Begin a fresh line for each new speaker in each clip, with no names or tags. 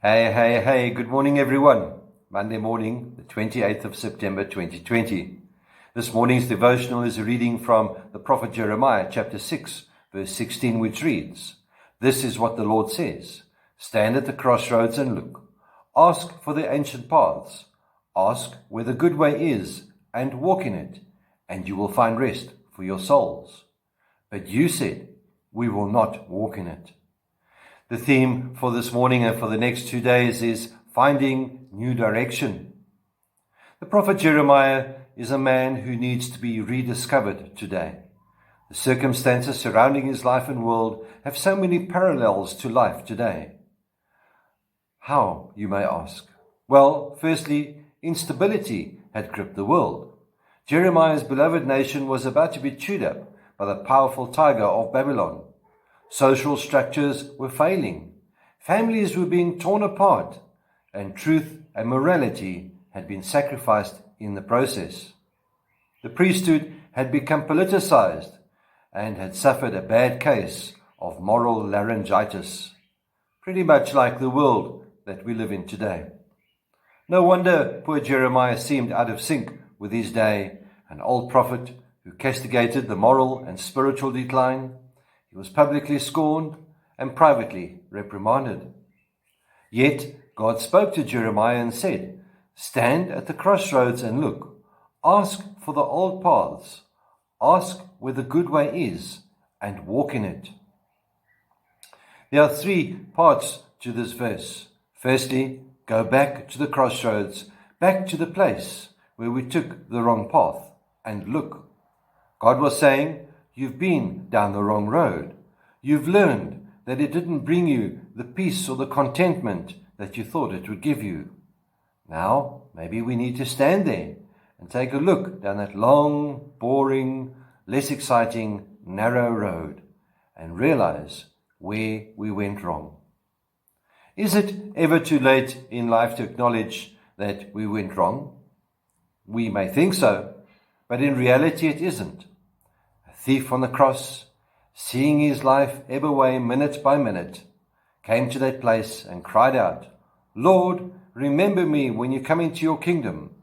Hey, good morning everyone. Monday morning, the 28th of September 2020. This morning's devotional is a reading from the prophet Jeremiah chapter 6, verse 16, which reads, "This is what the Lord says, stand at the crossroads and look. Ask for the ancient paths. Ask where the good way is and walk in it, and you will find rest for your souls. But you said, we will not walk in it." The theme for this morning and for the next 2 days is finding new direction. The prophet Jeremiah is a man who needs to be rediscovered today. The circumstances surrounding his life and world have so many parallels to life today. How, you may ask? Well, firstly, instability had gripped the world. Jeremiah's beloved nation was about to be chewed up by the powerful tiger of Babylon. Social structures were failing. Families were being torn apart, and truth and morality had been sacrificed in the process. The priesthood had become politicized and had suffered a bad case of moral laryngitis, pretty much like the world that we live in today. No wonder poor Jeremiah seemed out of sync with his day, an old prophet who castigated the moral and spiritual decline. He was publicly scorned and privately reprimanded. Yet God spoke to Jeremiah and said, "Stand at the crossroads and look. Ask for the old paths. Ask where the good way is and walk in it." There are 3 parts to this verse. Firstly, go back to the crossroads, back to the place where we took the wrong path, and look. God was saying, you've been down the wrong road. You've learned that it didn't bring you the peace or the contentment that you thought it would give you. Now, maybe we need to stand there and take a look down that long, boring, less exciting, narrow road and realize where we went wrong. Is it ever too late in life to acknowledge that we went wrong? We may think so, but in reality it isn't. A thief on the cross, seeing his life ebb away minute by minute, came to that place and cried out, "Lord, remember me when you come into your kingdom."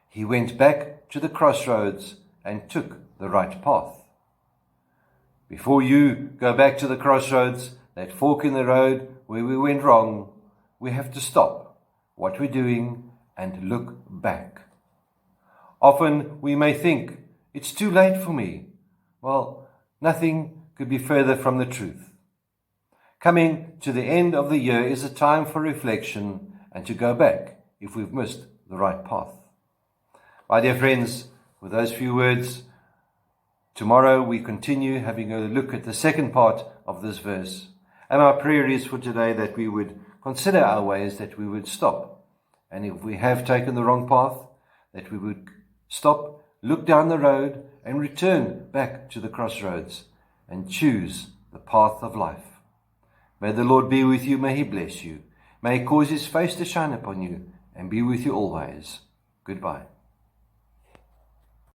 He went back to the crossroads and took the right path. Before you go back to the crossroads, that fork in the road where we went wrong, we have to stop what we're doing and look back. Often we may think, it's too late for me. Well, nothing could be further from the truth. Coming to the end of the year is a time for reflection and to go back if we've missed the right path. My dear friends, with those few words, tomorrow we continue having a look at the second part of this verse. And our prayer is for today that we would consider our ways, that we would stop. And if we have taken the wrong path, that we would stop, look down the road, and return back to the crossroads and choose the path of life. May the Lord be with you. May He bless you. May He cause His face to shine upon you and be with you always. Goodbye.